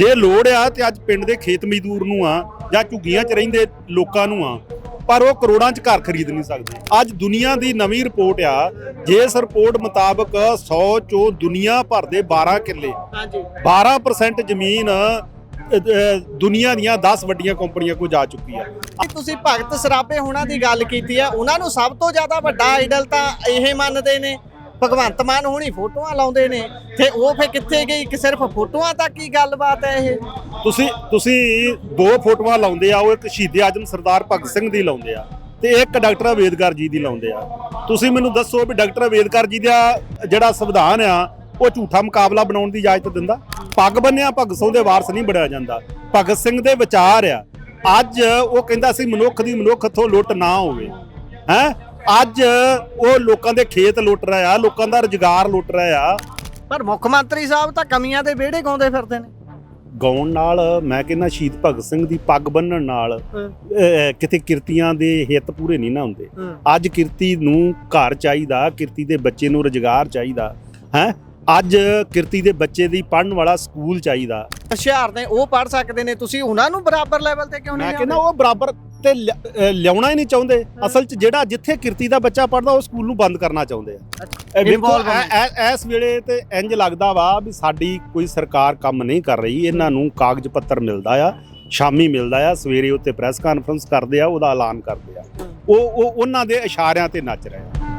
ਜੇ ਲੋੜ ਆ ਤੇ ਅੱਜ ਪਿੰਡ ਦੇ ਖੇਤ ਮਜ਼ਦੂਰ ਨੂੰ ਆ ਜਾਂ ਝੁੱਗੀਆਂ 'ਚ ਰਹਿੰਦੇ ਲੋਕਾਂ ਨੂੰ ਆ, ਪਰ ਉਹ ਕਰੋੜਾਂ 'ਚ ਘਰ ਖਰੀਦ ਨਹੀਂ ਸਕਦੇ। ਅੱਜ ਦੁਨੀਆ ਦੀ ਨਵੀਂ ਰਿਪੋਰਟ ਆ, ਜਿਸ ਰਿਪੋਰਟ ਮੁਤਾਬਕ 100 ਚੋਂ ਦੁਨੀਆ ਭਰ ਦੇ 12 ਕਿੱਲੇ 12% ਜ਼ਮੀਨ ਦੁਨੀਆ ਦੀਆਂ 10 ਵੱਡੀਆਂ ਕੰਪਨੀਆਂ ਕੋਲ ਜਾ ਚੁੱਕੀ ਆ। ਤੁਸੀਂ ਭਗਤ ਸਰਾਭੇ ਹੋਣਾ ਦੀ ਗੱਲ ਕੀਤੀ ਆ, ਉਹਨਾਂ ਨੂੰ ਸਭ ਤੋਂ ਜ਼ਿਆਦਾ ਵੱਡਾ ਆਈਡਲ ਤਾਂ ਇਹ ਮੰਨਦੇ ਨੇ। ਭਗਵੰਤ ਮਾਨ ਹੋਣੀ ਫੋਟੋਆਂ ਲਾਉਂਦੇ ਨੇ ਤੇ ਉਹ ਫੇ ਕਿੱਥੇ ਗਈ ਕਿ ਸਿਰਫ ਫੋਟੋਆਂ ਤੱਕ ਹੀ ਗੱਲਬਾਤ ਹੈ ਇਹ? ਤੁਸੀਂ ਦੋ ਫੋਟੋਆਂ ਲਾਉਂਦੇ ਆ, ਉਹ ਇੱਕ ਸ਼ਹੀਦ ਆਜ਼ਮ ਸਰਦਾਰ ਭਗਤ ਸਿੰਘ ਦੀ ਲਾਉਂਦੇ ਆ ਤੇ ਇੱਕ ਡਾਕਟਰ ਅੰਬੇਦਕਰ ਜੀ ਦੀ ਲਾਉਂਦੇ ਆ। ਤੁਸੀਂ ਮੈਨੂੰ ਦੱਸੋ ਵੀ ਡਾਕਟਰ ਅੰਬੇਦਕਰ ਜੀ ਦਾ ਜਿਹੜਾ ਸੰਵਿਧਾਨ ਆ ਉਹ ਝੂਠਾ ਮੁਕਾਬਲਾ ਬਣਾਉਣ ਦੀ ਇਜਾਜ਼ਤ ਦਿੰਦਾ? ਪੱਗ ਬੰਨਿਆ ਭਗਤ ਸਿੰਘ ਦੇ ਵਾਰਸ ਨਹੀਂ ਬਣਿਆ ਜਾਂਦਾ। ਭਗਤ ਸਿੰਘ ਦੇ ਵਿਚਾਰ ਆ। ਅੱਜ ਉਹ ਕਹਿੰਦਾ ਸੀ ਮਨੁੱਖ ਦੀ ਮਨੁੱਖ ਤੋਂ ਲੁੱਟ ਨਾ ਹੋਵੇ। ਅੱਜ ਉਹ ਲੋਕਾਂ ਦੇ ਖੇਤ ਲੁੱਟ ਰਿਹਾ, ਲੋਕਾਂ ਦਾ ਰੁਜ਼ਗਾਰ ਲੁੱਟ ਰਿਹਾ। ਪਰ ਮੁੱਖ ਮੰਤਰੀ ਸਾਹਿਬ ਤਾਂ ਕਮੀਆਂ ਦੇ ਵਿਹੜੇ ਗਾਉਂਦੇ ਫਿਰਦੇ ਨੇ। ਗਾਉਣ ਨਾਲ ਮੈਂ ਕਹਿੰਦਾ ਸ਼ਹੀਦ ਭਗਤ ਸਿੰਘ ਦੀ ਪੱਗ ਬੰਨਣ ਨਾਲ ਕਿਤੇ ਕਿਰਤੀਆਂ ਦੇ ਹਿੱਤ ਪੂਰੇ ਨਹੀਂ ਨਾ ਹੁੰਦੇ। ਅੱਜ ਕਿਰਤੀ ਨੂੰ ਘਰ ਚਾਹੀਦਾ, ਕਿਰਤੀ ਦੇ ਬੱਚੇ ਨੂੰ ਰੁਜ਼ਗਾਰ ਚਾਹੀਦਾ ਹੈ। ਅੱਜ ਕਿਰਤੀ ਦੇ ਬੱਚੇ ਦੀ ਪੜ੍ਹਨ ਵਾਲਾ ਸਕੂਲ ਚਾਹੀਦਾ। ਹੁਸ਼ਿਆਰ ਨੇ ਉਹ ਪੜ੍ਹ ਸਕਦੇ ਨੇ, ਤੁਸੀਂ ਉਹਨਾਂ ਨੂੰ ਬਰਾਬਰ ਲੈਵਲ ਤੇ ਕਿਉਂ ਨਹੀਂ? ਮੈਂ ਕਹਿੰਦਾ ਉਹ ਬਰਾਬਰ ਤੇ ਲਿਆਉਣਾ ਹੀ ਨਹੀਂ ਚਾਹੁੰਦੇ। ਅਸਲ 'ਚ ਜਿਹੜਾ ਜਿੱਥੇ ਕਿਰਤੀ ਦਾ ਬੱਚਾ ਪੜ੍ਹਦਾ ਉਹ ਸਕੂਲ ਨੂੰ ਬੰਦ ਕਰਨਾ ਚਾਹੁੰਦੇ ਆ। ਇਸ ਵੇਲੇ ਤੇ ਇੰਜ ਲੱਗਦਾ ਵਾ ਵੀ ਸਾਡੀ ਕੋਈ ਸਰਕਾਰ ਕੰਮ ਨਹੀਂ ਕਰ ਰਹੀ। ਇਹਨਾਂ ਨੂੰ ਕਾਗਜ਼ ਪੱਤਰ ਮਿਲਦਾ ਆ, ਸ਼ਾਮੀ ਮਿਲਦਾ ਆ, ਸਵੇਰੇ ਉੱਤੇ ਪ੍ਰੈਸ ਕਾਨਫਰੰਸ ਕਰਦੇ ਆ, ਉਹਦਾ ਐਲਾਨ ਕਰਦੇ ਆ। ਉਹ ਉਹਨਾਂ ਦੇ ਇਸ਼ਾਰਿਆਂ ਤੇ ਨੱਚ ਰਹੇ ਆ।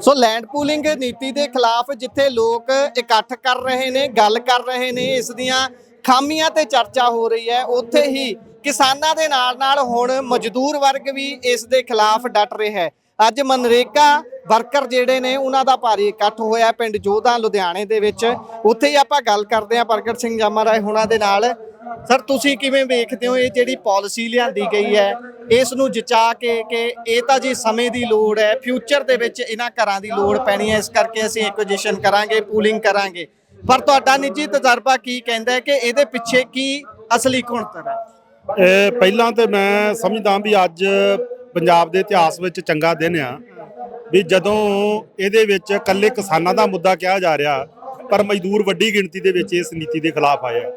ਸੋ ਲੈਂਡ ਪੂਲਿੰਗ ਨੀਤੀ ਦੇ ਖਿਲਾਫ ਜਿੱਥੇ ਲੋਕ ਇਕੱਠ ਕਰ ਰਹੇ ਨੇ, ਗੱਲ ਕਰ ਰਹੇ ਨੇ, ਇਸ ਦੀਆਂ ਖਾਮੀਆਂ ਤੇ ਚਰਚਾ ਹੋ ਰਹੀ ਹੈ, ਉੱਥੇ ਹੀ ਕਿਸਾਨਾਂ ਦੇ ਨਾਲ ਹੁਣ ਮਜ਼ਦੂਰ ਵਰਗ ਵੀ ਇਸ ਦੇ ਖਿਲਾਫ ਡਟ ਰਿਹਾ ਹੈ। ਅੱਜ ਮਨਰੇਗਾ ਵਰਕਰ ਜਿਹੜੇ ਨੇ ਉਹਨਾਂ ਦਾ ਭਾਰੀ ਇਕੱਠ ਹੋਇਆ ਪਿੰਡ ਜੋਧਾ ਲੁਧਿਆਣੇ ਦੇ ਵਿੱਚ। ਉੱਥੇ ਹੀ ਆਪਾਂ ਗੱਲ ਕਰਦੇ ਹਾਂ ਪ੍ਰਗਟ ਸਿੰਘ ਜਾਮਾ ਹੋਣਾ ਦੇ ਨਾਲ। ਸਰ, ਤੁਸੀਂ ਕਿਵੇਂ ਵੇਖਦੇ ਹੋ ਇਹ ਜਿਹੜੀ ਪਾਲਿਸੀ ਲਿਆਂਦੀ ਗਈ ਹੈ, ਇਸ ਨੂੰ ਜਚਾ ਕੇ ਕਿ ਇਹ ਤਾਂ ਜੀ ਸਮੇਂ ਦੀ ਲੋੜ ਹੈ, ਫਿਊਚਰ ਦੇ ਵਿੱਚ ਇਹਨਾਂ ਘਰਾਂ ਦੀ ਲੋੜ ਪੈਣੀ ਹੈ, ਇਸ ਕਰਕੇ ਅਸੀਂ ਐਕੁਜੀਸ਼ਨ ਕਰਾਂਗੇ, ਪੂਲਿੰਗ ਕਰਾਂਗੇ, ਪਰ ਤੁਹਾਡਾ ਨਿੱਜੀ ਤਜਰਬਾ ਕੀ ਕਹਿੰਦਾ ਹੈ ਕਿ ਇਹਦੇ ਪਿੱਛੇ ਕੀ ਅਸਲੀ ਕੁਣਤਰ ਹੈ? ਪਹਿਲਾਂ ਤੇ ਮੈਂ ਸਮਝਦਾ ਵੀ ਅੱਜ ਪੰਜਾਬ ਦੇ ਇਤਿਹਾਸ ਵਿੱਚ ਚੰਗਾ ਦਿਨ ਆ ਵੀ ਜਦੋਂ ਇਹਦੇ ਵਿੱਚ ਇਕੱਲੇ ਕਿਸਾਨਾਂ ਦਾ ਮੁੱਦਾ ਕਿਹਾ ਜਾ ਰਿਹਾ, ਪਰ ਮਜ਼ਦੂਰ ਵੱਡੀ ਗਿਣਤੀ ਦੇ ਵਿੱਚ ਇਸ ਨੀਤੀ ਦੇ ਖਿਲਾਫ ਆਏ ਆ।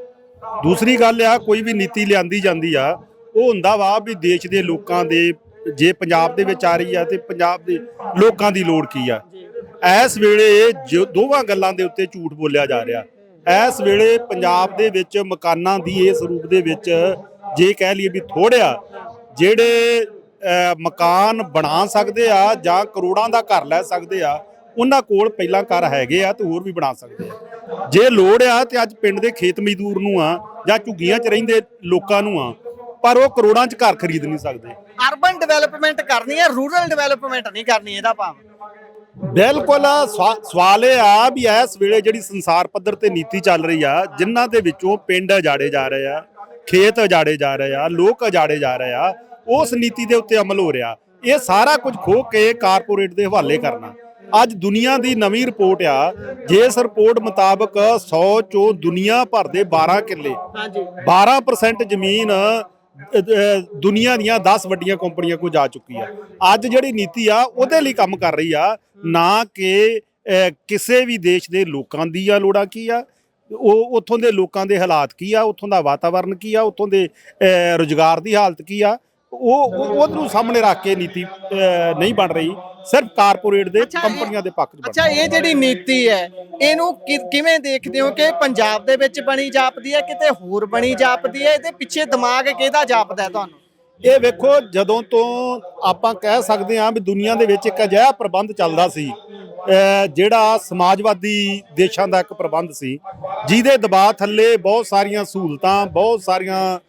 ਦੂਸਰੀ ਗੱਲ ਆ, ਕੋਈ ਵੀ ਨੀਤੀ ਲਿਆਂਦੀ ਜਾਂਦੀ ਆ ਉਹ ਹੁੰਦਾ ਵਾ ਵੀ ਦੇਸ਼ ਦੇ ਲੋਕਾਂ ਦੇ, ਜੇ ਪੰਜਾਬ ਦੇ ਵਿੱਚ ਆ ਰਹੀ ਆ ਤੇ ਪੰਜਾਬ ਦੇ ਲੋਕਾਂ ਦੀ ਲੋੜ ਕੀ ਆ। ਇਸ ਵੇਲੇ ਦੋਵਾਂ ਗੱਲਾਂ ਦੇ ਉੱਤੇ ਝੂਠ ਬੋਲਿਆ ਜਾ ਰਿਹਾ। ਇਸ ਵੇਲੇ ਪੰਜਾਬ ਦੇ ਵਿੱਚ ਮਕਾਨਾਂ ਦੀ ਇਸ ਰੂਪ ਦੇ ਵਿੱਚ ਜੇ ਕਹਿ ਲਈਏ ਵੀ ਥੋੜ੍ਹਾ ਜਿਹੜੇ ਮਕਾਨ ਬਣਾ ਸਕਦੇ ਆ ਜਾਂ ਕਰੋੜਾਂ ਦਾ ਘਰ ਲੈ ਸਕਦੇ ਆ, ਉਹਨਾਂ ਕੋਲ ਪਹਿਲਾਂ ਘਰ ਹੈਗੇ ਆ ਤੇ ਹੋਰ ਵੀ ਬਣਾ ਸਕਦੇ ਆ। ਜੇ ਲੋੜ ਆ ਤੇ ਅੱਜ ਪਿੰਡ ਦੇ ਖੇਤ ਮਜ਼ਦੂਰ ਨੂੰ ਆ ਜਾਂ ਝੁੱਗੀਆਂ 'ਚ ਰਹਿੰਦੇ ਲੋਕਾਂ ਨੂੰ ਆ, ਪਰ ਉਹ ਕਰੋੜਾਂ 'ਚ ਘਰ ਖਰੀਦ ਨਹੀਂ ਸਕਦੇ। ਅਰਬਨ ਡਿਵੈਲਪਮੈਂਟ ਕਰਨੀ ਹੈ, ਰੂਰਲ ਡਿਵੈਲਪਮੈਂਟ ਨਹੀਂ ਕਰਨੀ, ਇਹਦਾ ਭਾਵ? ਬਿਲਕੁਲ। ਸਵਾਲ ਇਹ ਆ ਵੀ ਇਸ ਵੇਲੇ ਜਿਹੜੀ ਸੰਸਾਰ ਪੱਧਰ ਤੇ ਨੀਤੀ ਚੱਲ ਰਹੀ ਆ, ਜਿਨ੍ਹਾਂ ਦੇ ਵਿੱਚੋਂ ਪਿੰਡ ਉਜਾੜੇ ਜਾ ਰਹੇ ਆ, ਖੇਤ ਉਜਾੜੇ ਜਾ ਰਹੇ ਆ, ਲੋਕ ਉਜਾੜੇ ਜਾ ਰਹੇ ਆ, ਉਸ ਨੀਤੀ ਦੇ ਉੱਤੇ ਅਮਲ ਹੋ ਰਿਹਾ। ਇਹ ਸਾਰਾ ਕੁਝ ਖੋਹ ਕੇ ਕਾਰਪੋਰੇਟ ਦੇ ਹਵਾਲੇ ਕਰਨਾ। ਅੱਜ ਦੁਨੀਆ ਦੀ ਨਵੀਂ ਰਿਪੋਰਟ ਆ, ਜਿਸ ਰਿਪੋਰਟ ਮੁਤਾਬਕ 100 ਚੋਂ ਦੁਨੀਆ ਭਰ ਦੇ 12 ਕਿੱਲੇ 12% ਜ਼ਮੀਨ ਦੁਨੀਆ ਦੀਆਂ 10 ਵੱਡੀਆਂ ਕੰਪਨੀਆਂ ਕੋਲ ਜਾ ਚੁੱਕੀ ਆ। ਅੱਜ ਜਿਹੜੀ ਨੀਤੀ ਆ ਉਹਦੇ ਲਈ ਕੰਮ ਕਰ ਰਹੀ ਆ, ਨਾ ਕਿ ਕਿਸੇ ਵੀ ਦੇਸ਼ ਦੇ ਲੋਕਾਂ ਦੀਆਂ ਲੋੜਾਂ ਕੀ ਆ, ਉਹ ਉੱਥੋਂ ਦੇ ਲੋਕਾਂ ਦੇ ਹਾਲਾਤ ਕੀ ਆ, ਉੱਥੋਂ ਦਾ ਵਾਤਾਵਰਨ ਕੀ ਆ, ਉੱਥੋਂ ਦੇ ਰੁਜ਼ਗਾਰ ਦੀ ਹਾਲਤ ਕੀ ਆ, ਉਹਨੂੰ ਸਾਹਮਣੇ ਰੱਖ ਕੇ ਨੀਤੀ ਨਹੀਂ ਬਣ ਰਹੀ, ਸਿਰਫ ਕਾਰਪੋਰੇਟ ਦੇ ਕੰਪਨੀਆਂ ਦੇ ਪੱਖ 'ਚ। ਅੱਛਾ, ਇਹ ਜਿਹੜੀ ਨੀਤੀ ਹੈ ਇਹਨੂੰ ਕਿਵੇਂ ਦੇਖਦੇ ਹੋ ਕਿ ਪੰਜਾਬ ਦੇ ਵਿੱਚ ਬਣੀ ਜਾਪਦੀ ਹੈ, ਕਿਤੇ ਹੋਰ ਬਣੀ ਜਾਪਦੀ ਹੈ? ਇਹਦੇ ਪਿੱਛੇ ਦਿਮਾਗ ਕਿਹਦਾ ਜਾਪਦਾ ਤੁਹਾਨੂੰ? ਇਹ ਵੇਖੋ, ਜਦੋਂ ਤੋਂ ਆਪਾਂ ਕਹਿ ਸਕਦੇ ਹਾਂ ਵੀ ਦੁਨੀਆ ਦੇ ਵਿੱਚ ਇੱਕ ਅਜਿਹਾ ਪ੍ਰਬੰਧ ਚੱਲਦਾ ਸੀ, ਜਿਹੜਾ ਸਮਾਜਵਾਦੀ ਦੇਸ਼ਾਂ ਦਾ ਇੱਕ ਪ੍ਰਬੰਧ ਸੀ, ਜਿਹਦੇ ਦਬਾਅ ਥੱਲੇ ਬਹੁਤ ਸਾਰੀਆਂ ਸਹੂਲਤਾਂ, ਬਹੁਤ ਸਾਰੀਆਂ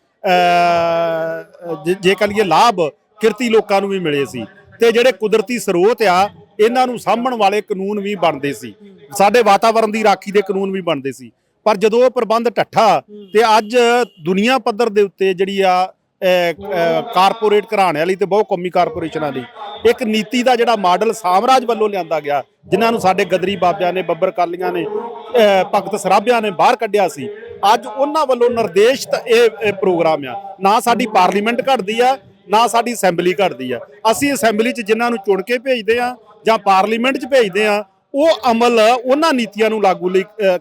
ਜੇ ਕਹੀਏ ਲਾਭ ਕਿਰਤੀ ਲੋਕਾਂ ਨੂੰ ਵੀ ਮਿਲੇ ਸੀ, ਤੇ ਜਿਹੜੇ ਕੁਦਰਤੀ ਸਰੋਤ ਆ ਇਹਨਾਂ ਨੂੰ ਸਾਂਭਣ ਵਾਲੇ ਕਾਨੂੰਨ ਵੀ ਬਣਦੇ ਸੀ, ਸਾਡੇ ਵਾਤਾਵਰਨ ਦੀ ਰਾਖੀ ਦੇ ਕਾਨੂੰਨ ਵੀ ਬਣਦੇ ਸੀ। ਪਰ ਜਦੋਂ ਉਹ ਪ੍ਰਬੰਧ ਢੱਠਾ ਤੇ ਅੱਜ ਦੁਨੀਆ ਪੱਧਰ ਦੇ ਉੱਤੇ ਜਿਹੜੀ ਆ ਕਾਰਪੋਰੇਟ ਘਰਾਣਿਆਂ ਲਈ ਤੇ ਬਹੁਤ ਕੌਮੀ ਕਾਰਪੋਰੇਸ਼ਨਾਂ ਲਈ ਇੱਕ ਨੀਤੀ ਦਾ ਜਿਹੜਾ ਮਾਡਲ ਸਾਮਰਾਜ ਵੱਲੋਂ ਲਿਆਂਦਾ ਗਿਆ, ਜਿਨ੍ਹਾਂ ਨੂੰ ਸਾਡੇ ਗਦਰੀ ਬਾਬਿਆਂ ਨੇ, ਬੱਬਰ ਕਾਲੀਆਂ ਨੇ, ਭਗਤ ਸਰਾਭਿਆਂ ਨੇ ਬਾਹਰ ਕੱਢਿਆ ਸੀ, ਅੱਜ ਉਹਨਾਂ ਵੱਲੋਂ ਨਿਰਦੇਸ਼ਿਤ ਇਹ ਪ੍ਰੋਗਰਾਮ ਆ। ਨਾ ਸਾਡੀ ਪਾਰਲੀਮੈਂਟ ਘਟਦੀ ਆ, ਨਾ ਸਾਡੀ ਅਸੈਂਬਲੀ ਘਟਦੀ ਆ। ਅਸੀਂ ਅਸੈਂਬਲੀ 'ਚ ਜਿਨ੍ਹਾਂ ਨੂੰ ਚੁਣ ਕੇ ਭੇਜਦੇ ਆ ਜਾਂ ਪਾਰਲੀਮੈਂਟ 'ਚ ਭੇਜਦੇ ਆ, ਉਹ ਅਮਲ ਉਹਨਾਂ ਨੀਤੀਆਂ ਨੂੰ ਲਾਗੂ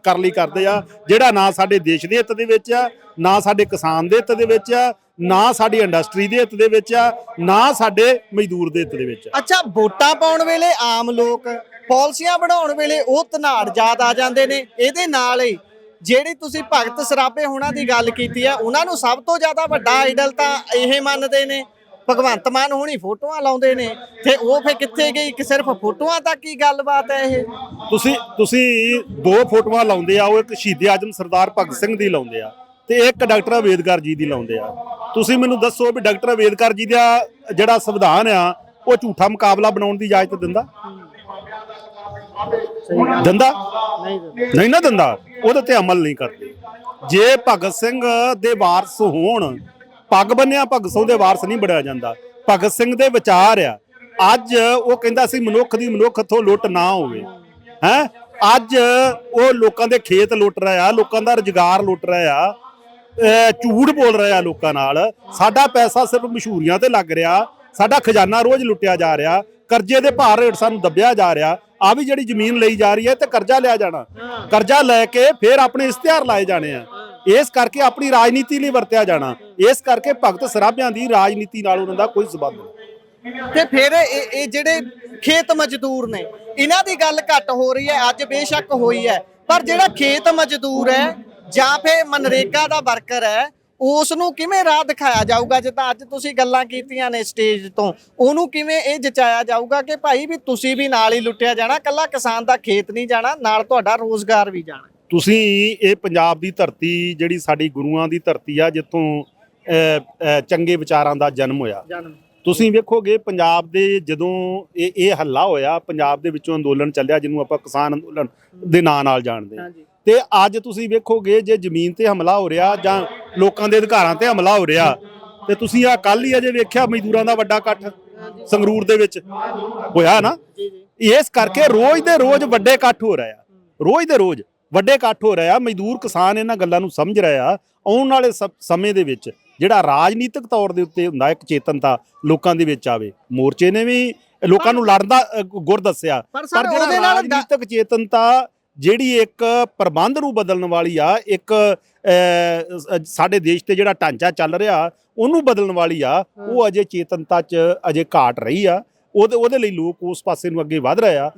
ਕਰਨ ਲਈ ਕਰਦੇ ਆ ਜਿਹੜਾ ਨਾ ਸਾਡੇ ਦੇਸ਼ ਦੇ ਹਿੱਤ ਦੇ ਵਿੱਚ ਆ, ਨਾ ਸਾਡੇ ਕਿਸਾਨ ਦੇ ਹਿੱਤ ਦੇ ਵਿੱਚ ਆ, ਨਾ ਸਾਡੀ ਇੰਡਸਟਰੀ ਦੇ ਹਿੱਤ ਦੇ ਵਿੱਚ ਆ, ਨਾ ਸਾਡੇ ਮਜ਼ਦੂਰ ਦੇ ਹਿੱਤ ਦੇ ਵਿੱਚ ਆ। ਅੱਛਾ, ਵੋਟਾਂ ਪਾਉਣ ਵੇਲੇ ਆਮ ਲੋਕ, ਪਾਲਿਸੀਆਂ ਬਣਾਉਣ ਵੇਲੇ ਉਹ ਧਨਾੜ ਯਾਦ ਆ ਜਾਂਦੇ ਨੇ। ਇਹਦੇ ਨਾਲ ਹੀ ਜਿਹੜੀ ਤੁਸੀਂ ਭਗਤ ਸਰਾਭੇ ਹੋਣਾ ਦੀ ਗੱਲ ਕੀਤੀ ਆ, ਉਹਨਾਂ ਨੂੰ ਸਭ ਤੋਂ ਜ਼ਿਆਦਾ ਵੱਡਾ ਆਈਡਲ ਤਾਂ ਇਹ ਮੰਨਦੇ ਨੇ। ਭਗਵੰਤ ਮਾਨ ਹੋਣੀ ਫੋਟੋਆਂ ਲਾਉਂਦੇ ਨੇ ਤੇ ਉਹ ਫੇ ਕਿੱਥੇ ਗਈ? ਕਿ ਸਿਰਫ ਫੋਟੋਆਂ ਤੱਕ ਹੀ ਗੱਲਬਾਤ ਹੈ ਇਹ? ਤੁਸੀਂ ਦੋ ਫੋਟੋਆਂ ਲਾਉਂਦੇ ਆ, ਉਹ ਇੱਕ ਸ਼ਹੀਦ ਆਜ਼ਮ ਸਰਦਾਰ ਭਗਤ ਸਿੰਘ ਦੀ ਲਾਉਂਦੇ ਆ ਤੇ ਇੱਕ ਡਾਕਟਰ ਅੰਬੇਦਕਰ ਜੀ ਦੀ ਲਾਉਂਦੇ ਆ। ਤੁਸੀਂ ਮੈਨੂੰ ਦੱਸੋ ਵੀ ਡਾਕਟਰ ਅੰਬੇਦਕਰ ਜੀ ਦਾ ਜਿਹੜਾ ਸੰਵਿਧਾਨ ਆ ਉਹ ਝੂਠਾ ਮੁਕਾਬਲਾ ਬਣਾਉਣ ਦੀ ਇਜਾਜ਼ਤ ਦਿੰਦਾ? ਨਹੀਂ ਨਾ ਦਿੰਦਾ। ਉਹਦੇ ਤੇ ਅਮਲ ਨਹੀਂ ਕਰਦੇ। ਜੇ ਭਗਤ ਸਿੰਘ ਦੇ ਵਾਰਸ ਹੋਣ, ਪੱਗ ਬੰਨਿਆ ਭਗਤ ਸਿੰਘ ਦੇ ਵਾਰਸ ਨਹੀਂ ਬਣਿਆ ਜਾਂਦਾ। ਭਗਤ ਸਿੰਘ ਦੇ ਵਿਚਾਰ ਆ। ਅੱਜ ਉਹ ਕਹਿੰਦਾ ਸੀ ਮਨੁੱਖ ਦੀ ਮਨੁੱਖ ਤੋਂ ਲੁੱਟ ਨਾ ਹੋਵੇ ਹੈ। ਅੱਜ ਉਹ ਲੋਕਾਂ ਦੇ ਖੇਤ ਲੁੱਟ ਰਿਹਾ, ਲੋਕਾਂ ਦਾ ਰੁਜ਼ਗਾਰ ਲੁੱਟ ਰਿਹਾ, ਝੂਠ ਬੋਲ ਰਿਹਾ ਲੋਕਾਂ ਨਾਲ। ਸਾਡਾ ਪੈਸਾ ਸਿਰਫ ਮਸ਼ਹੂਰੀਆਂ ਤੇ ਲੱਗ ਰਿਹਾ, ਸਾਡਾ ਖਜ਼ਾਨਾ ਰੋਜ਼ ਲੁੱਟਿਆ ਜਾ ਰਿਹਾ, ਕਰਜ਼ੇ ਦੇ ਭਾਰ ਹੇਠ ਸਾਨੂੰ ਦੱਬਿਆ ਜਾ ਰਿਹਾ। ਆ ਵੀ ਜਿਹੜੀ ਜ਼ਮੀਨ ਲਈ ਜਾ ਰਹੀ ਹੈ ਤੇ ਕਰਜ਼ਾ ਲਿਆ ਜਾਣਾ, ਕਰਜ਼ਾ ਲੈ ਕੇ ਫਿਰ ਆਪਣੇ ਇਸ਼ਤਿਹਾਰ ਲਾਏ ਜਾਣੇ ਆ। ਇਸ ਕਰਕੇ ਆਪਣੀ ਰਾਜਨੀਤੀ ਲਈ ਵਰਤਿਆ ਜਾਣਾ। ਇਸ ਕਰਕੇ ਭਗਤ ਸਰਾਭਿਆਂ ਦੀ ਰਾਜਨੀਤੀ ਨਾਲ ਉਹਨਾਂ ਦਾ ਕੋਈ ਸੰਬੰਧ ਨਹੀਂ। ਤੇ ਫਿਰ ਇਹ ਜਿਹੜੇ ਖੇਤ ਮਜ਼ਦੂਰ ਨੇ, ਇਹਨਾਂ ਦੀ ਗੱਲ ਘੱਟ ਹੋ ਰਹੀ ਹੈ। ਅੱਜ ਬੇਸ਼ੱਕ ਹੋਈ ਹੈ, ਪਰ ਜਿਹੜਾ ਖੇਤ ਮਜ਼ਦੂਰ ਹੈ ਜਾਂ ਫਿਰ ਮਨਰੇਗਾ ਦਾ ਵਰਕਰ ਹੈ, ਉਸ ਨੂੰ ਕਿਵੇਂ ਰਾਹ ਦਿਖਾਇਆ ਜਾਊਗਾ? ਜਿੱਦਾਂ ਅੱਜ ਤੁਸੀਂ ਗੱਲਾਂ ਕੀਤੀਆਂ ਨੇ ਸਟੇਜ ਤੋਂ, ਉਹਨੂੰ ਕਿਵੇਂ ਇਹ ਜਚਾਇਆ ਜਾਊਗਾ ਕਿ ਭਾਈ ਵੀ ਤੁਸੀਂ ਵੀ ਨਾਲ ਹੀ ਲੁੱਟਿਆ ਜਾਣਾ, ਕੱਲਾ ਕਿਸਾਨ ਦਾ ਖੇਤ ਨਹੀਂ ਜਾਣਾ, ਨਾਲ ਤੁਹਾਡਾ ਰੋਜ਼ਗਾਰ ਵੀ ਜਾਣਾ? ਤੁਸੀਂ ਇਹ ਪੰਜਾਬ ਦੀ ਧਰਤੀ ਜਿਹੜੀ ਸਾਡੀ ਗੁਰੂਆਂ ਦੀ ਧਰਤੀ ਆ, ਜਿੱਥੋਂ ਚੰਗੇ ਵਿਚਾਰਾਂ ਦਾ ਜਨਮ ਹੋਇਆ। ਤੁਸੀਂ ਵੇਖੋਗੇ ਪੰਜਾਬ ਦੇ ਜਦੋਂ ਇਹ ਹੱਲਾ ਹੋਇਆ, ਪੰਜਾਬ ਦੇ ਵਿੱਚੋਂ ਅੰਦੋਲਨ ਚੱਲਿਆ ਜਿਹਨੂੰ ਆਪਾਂ ਕਿਸਾਨ ਅੰਦੋਲਨ ਦੇ ਨਾਂ ਨਾਲ ਜਾਣਦੇ ਹਾਂ। ਤੇ ਅੱਜ ਤੁਸੀਂ ਵੇਖੋਗੇ ਜੇ ਜ਼ਮੀਨ ਤੇ ਹਮਲਾ ਹੋ ਰਿਹਾ ਜਾਂ ਲੋਕਾਂ ਦੇ ਅਧਿਕਾਰਾਂ ਤੇ ਹਮਲਾ ਹੋ ਰਿਹਾ, ਤੇ ਤੁਸੀਂ ਆ ਕੱਲ ਹੀ ਅਜੇ ਵੇਖਿਆ ਮਜ਼ਦੂਰਾਂ ਦਾ ਵੱਡਾ ਇਕੱਠ ਸੰਗਰੂਰ ਦੇ ਵਿੱਚ ਹੋਇਆ ਨਾ। ਇਸ ਕਰਕੇ ਰੋਜ਼ ਦੇ ਰੋਜ਼ ਵੱਡੇ ਇਕੱਠ ਹੋ ਰਿਹਾ, ਰੋਜ਼ ਦੇ ਰੋਜ਼ ਵੱਡੇ ਇਕੱਠ ਹੋ ਰਿਹਾ। ਮਜ਼ਦੂਰ ਕਿਸਾਨ ਇਹਨਾਂ ਗੱਲਾਂ ਨੂੰ ਸਮਝ ਰਿਹਾ। ਆਉਣ ਵਾਲੇ ਸਮੇਂ ਦੇ ਵਿੱਚ ਜਿਹੜਾ ਰਾਜਨੀਤਿਕ ਤੌਰ ਦੇ ਉੱਤੇ ਹੁੰਦਾ ਇੱਕ ਚੇਤਨਤਾ ਲੋਕਾਂ ਦੇ ਵਿੱਚ ਆਵੇ। ਮੋਰਚੇ ਨੇ ਵੀ ਲੋਕਾਂ ਨੂੰ ਲੜਨ ਦਾ ਗੁਰ ਦੱਸਿਆ, ਪਰ ਜਿਹੜਾ ਰਾਜਨੀਤਿਕ ਚੇਤਨਤਾ ਜਿਹੜੀ ਇੱਕ ਪ੍ਰਬੰਧ ਨੂੰ ਬਦਲਣ ਵਾਲੀ ਆ, ਇੱਕ ਸਾਡੇ ਦੇਸ਼ ਤੇ ਜਿਹੜਾ ਢਾਂਚਾ ਚੱਲ ਰਿਹਾ ਉਹਨੂੰ ਬਦਲਣ ਵਾਲੀ ਆ, ਉਹ ਅਜੇ ਚੇਤਨਤਾ 'ਚ ਅਜੇ ਘਾਟ ਰਹੀ ਆ। ਉਹਦੇ ਲਈ ਲੋਕ ਉਸ ਪਾਸੇ ਨੂੰ ਅੱਗੇ ਵਧ ਰਹੇ ਆ।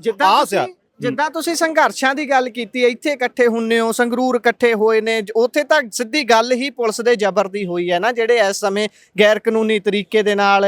ਜਿੱਦਾਂ ਤੁਸੀਂ ਸੰਘਰਸ਼ਾਂ ਦੀ ਗੱਲ ਕੀਤੀ, ਇੱਥੇ ਇਕੱਠੇ ਹੁੰਨੇ ਹੋ, ਸੰਗਰੂਰ ਇਕੱਠੇ ਹੋਏ ਨੇ, ਉੱਥੇ ਤਾਂ ਸਿੱਧੀ ਗੱਲ ਹੀ ਪੁਲਿਸ ਦੇ ਜ਼ਬਰ ਦੀ ਹੋਈ ਹੈ ਨਾ, ਜਿਹੜੇ ਇਸ ਸਮੇਂ ਗੈਰ ਕਾਨੂੰਨੀ ਤਰੀਕੇ ਦੇ ਨਾਲ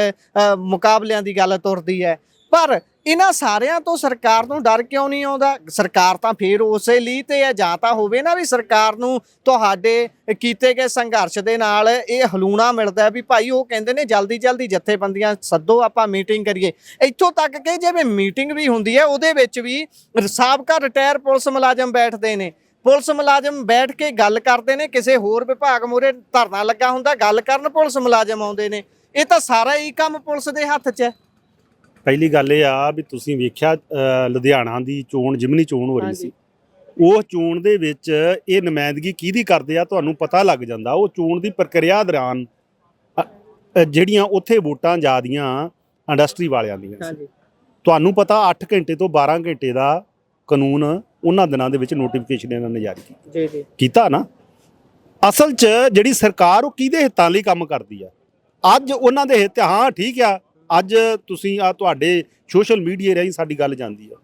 ਮੁਕਾਬਲਿਆਂ ਦੀ ਗੱਲ ਤੁਰਦੀ ਹੈ। ਪਰ ਇਹਨਾਂ ਸਾਰਿਆਂ ਤੋਂ ਸਰਕਾਰ ਨੂੰ ਡਰ ਕਿਉਂ ਨਹੀਂ ਆਉਂਦਾ? ਸਰਕਾਰ ਤਾਂ ਫੇਰ ਉਸੇ ਲਈ ਤੇ ਹੈ, ਜਾਂ ਤਾਂ ਹੋਵੇ ਨਾ ਵੀ ਸਰਕਾਰ ਨੂੰ ਤੁਹਾਡੇ ਕੀਤੇ ਗਏ ਸੰਘਰਸ਼ ਦੇ ਨਾਲ ਇਹ ਹਲੂਣਾ ਮਿਲਦਾ ਵੀ ਭਾਈ ਉਹ ਕਹਿੰਦੇ ਨੇ ਜਲਦੀ ਜਲਦੀ ਜਥੇਬੰਦੀਆਂ ਸੱਦੋ, ਆਪਾਂ ਮੀਟਿੰਗ ਕਰੀਏ। ਇੱਥੋਂ ਤੱਕ ਕਿ ਜਿਵੇਂ ਮੀਟਿੰਗ ਵੀ ਹੁੰਦੀ ਹੈ ਉਹਦੇ ਵਿੱਚ ਵੀ ਸਾਬਕਾ ਰਿਟਾਇਰ ਪੁਲਿਸ ਮੁਲਾਜ਼ਮ ਬੈਠਦੇ ਨੇ, ਪੁਲਿਸ ਮੁਲਾਜ਼ਮ ਬੈਠ ਕੇ ਗੱਲ ਕਰਦੇ ਨੇ, ਕਿਸੇ ਹੋਰ ਵਿਭਾਗ ਮੂਹਰੇ ਧਰਨਾ ਲੱਗਾ ਹੁੰਦਾ, ਗੱਲ ਕਰਨ ਪੁਲਿਸ ਮੁਲਾਜ਼ਮ ਆਉਂਦੇ ਨੇ। ਇਹ ਤਾਂ ਸਾਰਾ ਹੀ ਕੰਮ ਪੁਲਿਸ ਦੇ ਹੱਥ 'ਚ ਹੈ। ਪਹਿਲੀ ਗੱਲ ਇਹ ਆ ਵੀ ਤੁਸੀਂ ਵੇਖਿਆ ਲੁਧਿਆਣਾ ਦੀ ਚੋਣ, ਜਿਮਨੀ ਚੋਣ ਹੋ ਰਹੀ ਸੀ, ਉਹ ਚੋਣ ਦੇ ਵਿੱਚ ਇਹ ਨੁਮਾਇੰਦਗੀ ਕਿਹਦੀ ਕਰਦੇ ਆ ਤੁਹਾਨੂੰ ਪਤਾ ਲੱਗ ਜਾਂਦਾ। ਉਹ ਚੋਣ ਦੀ ਪ੍ਰਕਿਰਿਆ ਦੌਰਾਨ ਜਿਹੜੀਆਂ ਉੱਥੇ ਵੋਟਾਂ ਜ਼ਿਆਦੀਆਂ ਇੰਡਸਟਰੀ ਵਾਲਿਆਂ ਦੀਆਂ ਸੀ। ਤੁਹਾਨੂੰ ਪਤਾ 8 ਘੰਟੇ ਤੋਂ 12 ਘੰਟੇ ਦਾ ਕਾਨੂੰਨ ਉਹਨਾਂ ਦਿਨਾਂ ਦੇ ਵਿੱਚ ਨੋਟੀਫਿਕੇਸ਼ਨ ਇਹਨਾਂ ਨੇ ਜਾਰੀ ਕੀਤਾ ਨਾ। ਅਸਲ 'ਚ ਜਿਹੜੀ ਸਰਕਾਰ ਉਹ ਕਿਹਦੇ ਹਿੱਤਾਂ ਲਈ ਕੰਮ ਕਰਦੀ ਆ? ਅੱਜ ਉਹਨਾਂ ਦੇ ਹਿੱਤ, ਹਾਂ ਠੀਕ ਆ, ਅੱਜ ਤੁਸੀਂ ਆ ਤੁਹਾਡੇ ਸੋਸ਼ਲ ਮੀਡੀਆ ਰਾਹੀਂ ਸਾਡੀ ਗੱਲ ਜਾਂਦੀ ਆ,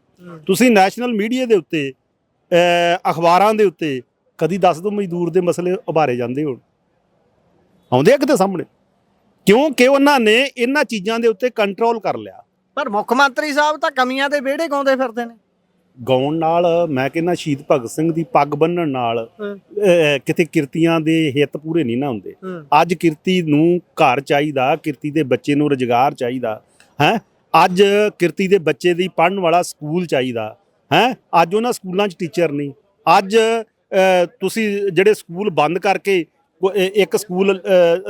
ਤੁਸੀਂ ਨੈਸ਼ਨਲ ਮੀਡੀਆ ਦੇ ਉੱਤੇ, ਅਖਬਾਰਾਂ ਦੇ ਉੱਤੇ ਕਦੀ ਦੱਸ ਦਿਓ ਮਜ਼ਦੂਰ ਦੇ ਮਸਲੇ ਉਭਾਰੇ ਜਾਂਦੇ ਹੋਣ? ਆਉਂਦੇ ਆ ਕਿਤੇ ਸਾਹਮਣੇ? ਕਿਉਂਕਿ ਉਹਨਾਂ ਨੇ ਇਹਨਾਂ ਚੀਜ਼ਾਂ ਦੇ ਉੱਤੇ ਕੰਟਰੋਲ ਕਰ ਲਿਆ। ਪਰ ਮੁੱਖ ਮੰਤਰੀ ਸਾਹਿਬ ਤਾਂ ਕਮੀਆਂ ਦੇ ਵਿਹੜੇ ਗਾਉਂਦੇ ਫਿਰਦੇ ਨੇ। ਗਾਉਣ ਨਾਲ ਮੈਂ ਕਹਿੰਦਾ ਸ਼ਹੀਦ ਭਗਤ ਸਿੰਘ ਦੀ ਪੱਗ ਬੰਨਣ ਨਾਲ ਕਿਤੇ ਕਿਰਤੀਆਂ ਦੇ ਹਿੱਤ ਪੂਰੇ ਨਹੀਂ ਨਾ ਹੁੰਦੇ। ਅੱਜ ਕਿਰਤੀ ਨੂੰ ਘਰ ਚਾਹੀਦਾ, ਕਿਰਤੀ ਦੇ ਬੱਚੇ ਨੂੰ ਰੁਜ਼ਗਾਰ ਚਾਹੀਦਾ ਹੈ, ਅੱਜ ਕਿਰਤੀ ਦੇ ਬੱਚੇ ਦੀ ਪੜ੍ਹਨ ਵਾਲਾ ਸਕੂਲ ਚਾਹੀਦਾ ਹੈ। ਅੱਜ ਉਹਨਾਂ ਸਕੂਲਾਂ 'ਚ ਟੀਚਰ ਨਹੀਂ। ਅੱਜ ਤੁਸੀਂ ਜਿਹੜੇ ਸਕੂਲ ਬੰਦ ਕਰਕੇ ਇੱਕ ਸਕੂਲ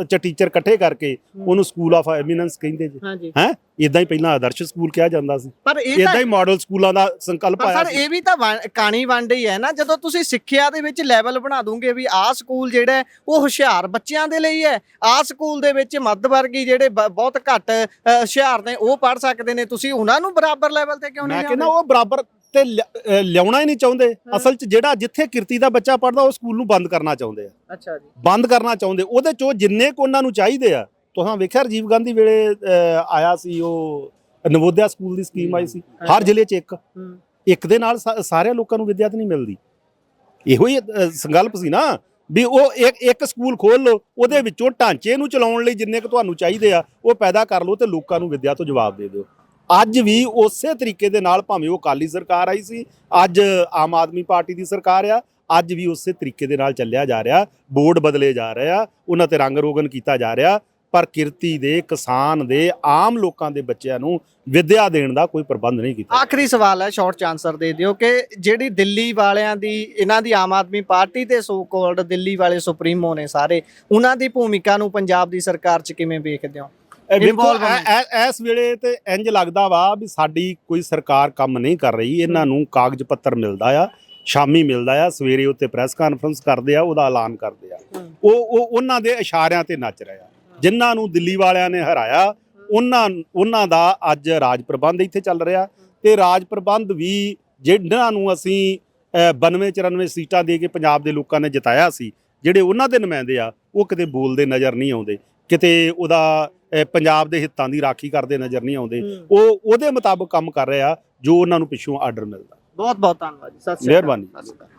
'ਚ ਟੀਚਰ ਇਕੱਠੇ ਕਰਕੇ ਉਹਨੂੰ ਸਕੂਲ ਆਫ ਐਮੀਨੈਂਸ ਕਹਿੰਦੇ ਜੀ ਹੈ। ਇਦਾਂ ਹੀ ਪਹਿਲਾਂ ਆਦਰਸ਼ ਸਕੂਲ ਕਿਹਾ ਜਾਂਦਾ ਸੀ, ਪਰ ਇਦਾਂ ਹੀ ਮਾਡਲ ਸਕੂਲਾਂ ਦਾ ਸੰਕਲਪ ਆਇਆ ਸੀ। ਇਹ ਵੀ ਤਾਂ ਕਾਣੀ ਵੰਡ ਹੀ ਹੈ ਨਾ। ਜਦੋਂ ਤੁਸੀਂ ਸਿੱਖਿਆ ਦੇ ਵਿੱਚ ਲੈਵਲ ਬਣਾ ਦੋਗੇ ਵੀ ਆਹ ਸਕੂਲ ਜਿਹੜਾ ਉਹ ਹੁਸ਼ਿਆਰ ਬੱਚਿਆਂ ਦੇ ਲਈ ਹੈ, ਆਹ ਸਕੂਲ ਦੇ ਵਿੱਚ ਮੱਧ ਵਰਗੀ ਜਿਹੜੇ ਬਹੁਤ ਘੱਟ ਹੁਸ਼ਿਆਰ ਨੇ ਉਹ ਪੜ੍ਹ ਸਕਦੇ ਨੇ, ਤੁਸੀਂ ਉਹਨਾਂ ਨੂੰ ਬਰਾਬਰ ਲੈਵਲ ਤੇ ਕਿਉਂ ਨਹੀਂ? ਮੈਂ ਕਹਿੰਦਾ ਉਹ ਬਰਾਬਰ ਤੇ ਲਿਆਉਣਾ ਹੀ ਨਹੀਂ ਚਾਹੁੰਦੇ। ਅਸਲ 'ਚ ਜਿਹੜਾ ਜਿੱਥੇ ਕਿਰਤੀ ਦਾ ਬੱਚਾ ਪੜਦਾ ਉਹ ਸਕੂਲ ਨੂੰ ਬੰਦ ਕਰਨਾ ਚਾਹੁੰਦੇ ਆ। ਅੱਛਾ ਜੀ। ਬੰਦ ਕਰਨਾ ਚਾਹੁੰਦੇ, ਉਹਦੇ 'ਚੋਂ ਜਿੰਨੇ ਕੁ ਉਹਨਾਂ ਨੂੰ ਚਾਹੀਦੇ ਆ। ਤੁਸੀਂ ਵੇਖਿਆ ਰਾਜੀਵ ਗਾਂਧੀ ਵੇਲੇ ਆਇਆ ਸੀ ਉਹ ਨਵੋਦਿਆ ਸਕੂਲ ਦੀ ਸਕੀਮ ਆਈ ਸੀ, ਹਰ ਜ਼ਿਲ੍ਹੇ 'ਚ ਇੱਕ ਦੇ ਨਾਲ ਸਾਰਿਆਂ ਲੋਕਾਂ ਨੂੰ ਵਿੱਦਿਆ ਤਾਂ ਨਹੀਂ ਮਿਲਦੀ। ਇਹੋ ਹੀ ਸੰਕਲਪ ਸੀ ਨਾ ਵੀ ਉਹ ਇੱਕ ਸਕੂਲ ਖੋਲ ਲਓ, ਉਹਦੇ ਵਿੱਚੋਂ ਢਾਂਚੇ ਨੂੰ ਚਲਾਉਣ ਲਈ ਜਿੰਨੇ ਕੁ ਤੁਹਾਨੂੰ ਚਾਹੀਦੇ ਆ ਉਹ ਪੈਦਾ ਕਰ ਲਓ ਤੇ ਲੋਕਾਂ ਨੂੰ ਵਿੱਦਿਆ ਤੋਂ ਜਵਾਬ ਦੇ ਦਿਓ। ਅੱਜ ਵੀ ਉਸੇ ਤਰੀਕੇ ਦੇ ਨਾਲ, ਭਾਵੇਂ ਉਹ ਅਕਾਲੀ ਸਰਕਾਰ ਆਈ ਸੀ, ਅੱਜ ਆਮ ਆਦਮੀ ਪਾਰਟੀ ਦੀ ਸਰਕਾਰ ਆ, ਅੱਜ ਵੀ ਉਸੇ ਤਰੀਕੇ ਦੇ ਨਾਲ ਚੱਲਿਆ ਜਾ ਰਿਹਾ। ਬੋਰਡ ਬਦਲੇ ਜਾ ਰਹੇ ਆ, ਉਹਨਾਂ ਤੇ ਰੰਗ ਰੋਗਨ ਕੀਤਾ ਜਾ ਰਿਹਾ, ਪਰ ਕਿਰਤੀ ਦੇ, ਕਿਸਾਨ ਦੇ, ਆਮ ਲੋਕਾਂ ਦੇ ਬੱਚਿਆਂ ਨੂੰ ਵਿੱਦਿਆ ਦੇਣ ਦਾ ਕੋਈ ਪ੍ਰਬੰਧ ਨਹੀਂ ਕੀਤਾ। ਆਖਰੀ ਸਵਾਲ ਹੈ, ਸ਼ਾਰਟ ਆਨਸਰ ਦੇ ਦਿਓ ਕਿ ਜਿਹੜੀ ਦਿੱਲੀ ਵਾਲਿਆਂ ਦੀ, ਇਹਨਾਂ ਦੀ ਆਮ ਆਦਮੀ ਪਾਰਟੀ ਤੇ ਸੋ ਕਾਲਡ ਦਿੱਲੀ ਵਾਲੇ ਸੁਪਰੀਮੋ ਨੇ ਸਾਰੇ, ਉਹਨਾਂ ਦੀ ਭੂਮਿਕਾ ਨੂੰ ਪੰਜਾਬ ਦੀ ਸਰਕਾਰ 'ਚ ਕਿਵੇਂ ਵੇਖਦੇ ਹੋ? ਇਸ ਵੇਲੇ ਤੇ ਇੰਜ ਲੱਗਦਾ ਵਾ ਵੀ ਸਾਡੀ ਕੋਈ ਸਰਕਾਰ ਕੰਮ ਨਹੀਂ ਕਰ ਰਹੀ। ਇਹਨਾਂ ਨੂੰ ਕਾਗਜ਼ ਪੱਤਰ ਮਿਲਦਾ ਆ, ਸ਼ਾਮੀ ਮਿਲਦਾ ਆ, ਸਵੇਰੇ ਉੱਤੇ ਪ੍ਰੈਸ ਕਾਨਫਰੰਸ ਕਰਦੇ ਆ, ਉਹਦਾ ਐਲਾਨ ਕਰਦੇ ਆ। ਉਹ ਉਹਨਾਂ ਦੇ ਇਸ਼ਾਰਿਆਂ ਤੇ ਨੱਚ ਰਿਹਾ। ਜਿਨ੍ਹਾਂ ਨੂੰ ਦਿੱਲੀ ਵਾਲਿਆਂ ਨੇ ਹਰਾਇਆ ਉਹਨਾਂ ਦਾ ਅੱਜ ਰਾਜ ਪ੍ਰਬੰਧ ਇੱਥੇ ਚੱਲ ਰਿਹਾ। ਤੇ ਰਾਜ ਪ੍ਰਬੰਧ ਵੀ ਜਿਹਨਾਂ ਨੂੰ ਅਸੀਂ 92-94 ਸੀਟਾਂ ਦੇ ਕੇ ਪੰਜਾਬ ਦੇ ਲੋਕਾਂ ਨੇ ਜਿਤਾਇਆ ਸੀ, ਜਿਹੜੇ ਉਹਨਾਂ ਦੇ ਨੁਮਾਇੰਦੇ ਆ, ਉਹ ਕਿਤੇ ਬੋਲਦੇ ਨਜ਼ਰ ਨਹੀਂ ਆਉਂਦੇ, ਕਿਤੇ ਉਹਦਾ ਪੰਜਾਬ ਦੇ ਹਿੱਤਾਂ ਦੀ ਰਾਖੀ ਕਰਦੇ ਨਜ਼ਰ ਨਹੀਂ ਆਉਂਦੇ। ਉਹ ਉਹਦੇ ਮੁਤਾਬਕ ਕੰਮ ਕਰ ਰਿਹਾ ਜੋ ਉਹਨਾਂ ਨੂੰ ਪਿੱਛੋਂ ਆਰਡਰ ਮਿਲਦਾ। ਬਹੁਤ ਬਹੁਤ ਧੰਨਵਾਦ ਜੀ। ਸਤਿ ਸ਼੍ਰੀ ਅਕਾਲ। ਮਿਹਰਬਾਨੀ।